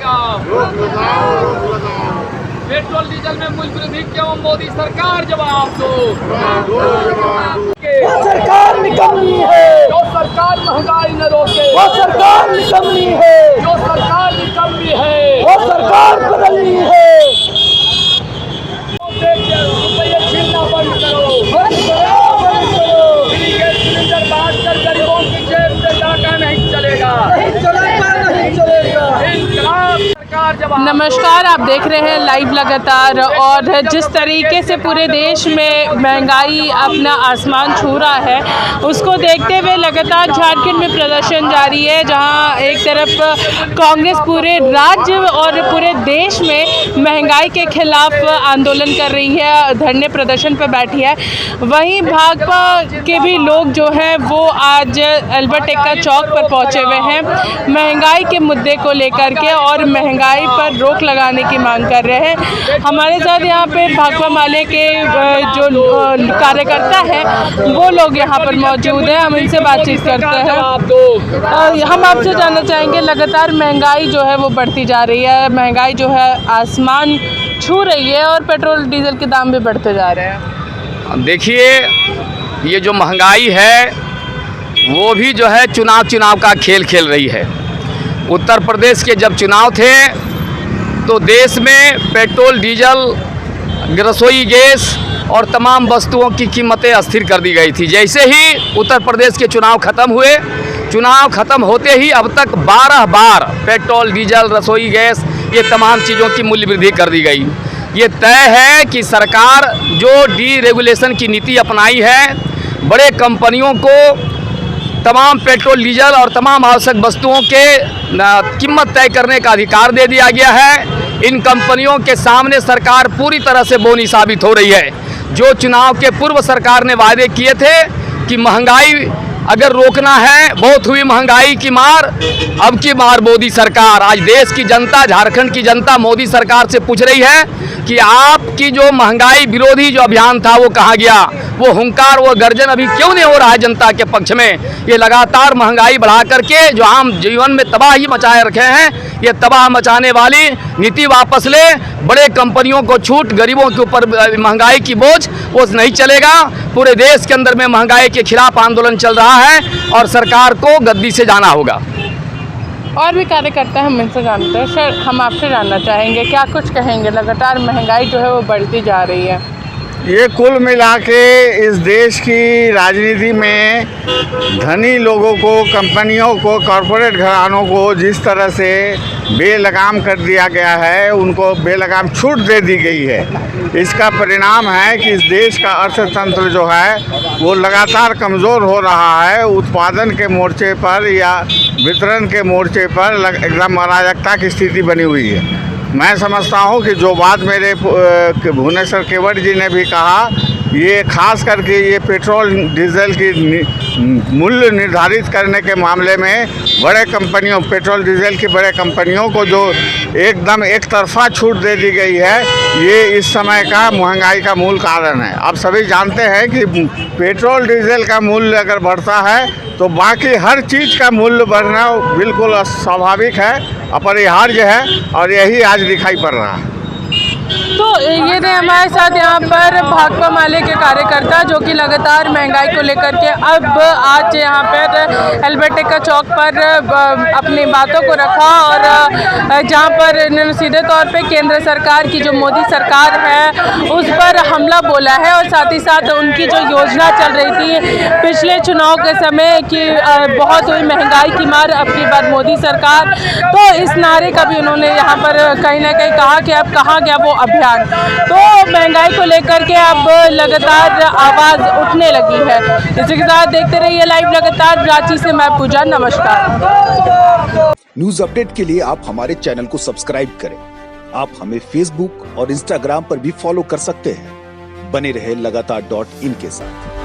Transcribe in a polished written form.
लगाओ। Petrol diesel में मूल्य वृद्धि क्यों मोदी सरकार जवाब दो। वो सरकार निकम्मी है, जो सरकार महंगाई न रोके, वो सरकार निकम्मी है, जो सरकार निकम्मी है, वो सरकार बदलनी है। रुपये छीनना बंद करो, बंद करो, बंद करो। फ्री गैस सिलेंडर बांटकर गरीबों की जेब से डाका नहीं चलेगा, नहीं चलेगा, नहीं चलेगा। इंकलाब सरकार जवाब। नमस्कार, आप देख रहे हैं लाइव लगातार। और जिस तरीके से पूरे देश में महंगाई अपना आसमान छू रहा है, उसको देखते हुए लगातार झारखंड में प्रदर्शन जारी है, जहां एक तरफ कांग्रेस पूरे राज्य और पूरे देश में महंगाई के खिलाफ आंदोलन कर रही है, धरने प्रदर्शन पर बैठी है। वहीं भाजपा के भी लोग जो हैं वो आज अल्बर्ट एक्का चौक पर पहुंचे हुए हैं, महंगाई के मुद्दे को लेकर के और महंगाई पर रोक लगाने की मांग कर रहे हैं। हमारे साथ यहाँ पे भाकपा माले के जो कार्यकर्ता हैं वो लोग यहाँ पर मौजूद हैं, हम इनसे बातचीत करते हैं। हम आपसे जानना चाहेंगे, लगातार महंगाई जो है वो बढ़ती जा रही है, महंगाई जो है आसमान छू रही है और पेट्रोल डीजल के दाम भी बढ़ते जा रहे हैं। देखिए, ये जो महंगाई है वो भी जो है चुनाव का खेल खेल रही है। उत्तर प्रदेश के जब चुनाव थे तो देश में पेट्रोल, डीजल, रसोई गैस और तमाम वस्तुओं की कीमतें अस्थिर कर दी गई थी। जैसे ही उत्तर प्रदेश के चुनाव ख़त्म हुए, चुनाव ख़त्म होते ही अब तक 12 बार पेट्रोल, डीजल, रसोई गैस ये तमाम चीज़ों की मूल्य वृद्धि कर दी गई। ये तय है कि सरकार जो डीरेगुलेशन की नीति अपनाई है, बड़े कंपनियों को तमाम पेट्रोल, डीजल और तमाम आवश्यक वस्तुओं के कीमत तय करने का अधिकार दे दिया गया है। इन कंपनियों के सामने सरकार पूरी तरह से बोनी साबित हो रही है। जो चुनाव के पूर्व सरकार ने वादे किए थे कि महंगाई अगर रोकना है, बहुत हुई महंगाई की मार, अब की मार मोदी सरकार। आज देश की जनता, झारखंड की जनता मोदी सरकार से पूछ रही है कि आपकी जो महंगाई विरोधी जो अभियान था वो कहाँ गया, वो हुंकार, वो गर्जन अभी क्यों नहीं हो रहा है जनता के पक्ष में। ये लगातार महंगाई बढ़ा करके जो आम जीवन में तबाही मचाए रखे हैं, ये तबाह मचाने वाली नीति वापस ले, बड़े कंपनियों को छूट, गरीबों के ऊपर महंगाई की बोझ वो नहीं चलेगा। पूरे देश के अंदर में महंगाई के खिलाफ आंदोलन चल रहा है और सरकार को गद्दी से जाना होगा। और भी कार्यकर्ता हम इनसे जानते हैं। सर, हम आपसे जानना चाहेंगे, क्या कुछ कहेंगे, लगातार महंगाई जो है वो बढ़ती जा रही है। ये कुल मिला के इस देश की राजनीति में धनी लोगों को, कंपनियों को, कॉरपोरेट घरानों को जिस तरह से बेलगाम कर दिया गया है, उनको बेलगाम छूट दे दी गई है। इसका परिणाम है कि इस देश का अर्थतंत्र जो है वो लगातार कमज़ोर हो रहा है। उत्पादन के मोर्चे पर या वितरण के मोर्चे पर एकदम अराजकता की स्थिति बनी हुई है। मैं समझता हूँ कि जो बात मेरे भुवनेश्वर केवट जी ने भी कहा, ये खास करके ये पेट्रोल डीजल की मूल्य निर्धारित करने के मामले में बड़े कंपनियों, पेट्रोल डीजल की बड़े कंपनियों को जो एकदम एक तरफा छूट दे दी गई है, ये इस समय का महंगाई का मूल कारण है। आप सभी जानते हैं कि पेट्रोल डीजल का मूल्य अगर बढ़ता है तो बाकी हर चीज़ का मूल्य बढ़ना बिल्कुल स्वाभाविक है, अपरिहार्य है, और यही आज दिखाई पड़ रहा है। तो ये थे हमारे साथ यहाँ पर भाकपा माले के कार्यकर्ता, जो कि लगातार महंगाई को लेकर के अब आज यहाँ पर अल्बर्ट एक्का चौक पर अपनी बातों को रखा, और जहाँ पर इन्होंने सीधे तौर पे केंद्र सरकार की जो मोदी सरकार है उस पर हमला बोला है, और साथ ही साथ उनकी जो योजना चल रही थी पिछले चुनाव के समय कि बहुत हुई महंगाई की मार, अब की बार मोदी सरकार, तो इस नारे का भी उन्होंने यहाँ पर कहीं ना कहीं कहा कि अब कहाँ गया वो अभियान। तो महंगाई को लेकर के अब लगातार आवाज़ उठने लगी है। इसी के साथ देखते रहिए लाइव लगातार। रांची से मैं पूजा, नमस्कार। न्यूज अपडेट के लिए आप हमारे चैनल को सब्सक्राइब करें। आप हमें फेसबुक और इंस्टाग्राम पर भी फॉलो कर सकते हैं। बने रहे लगातार.in के साथ।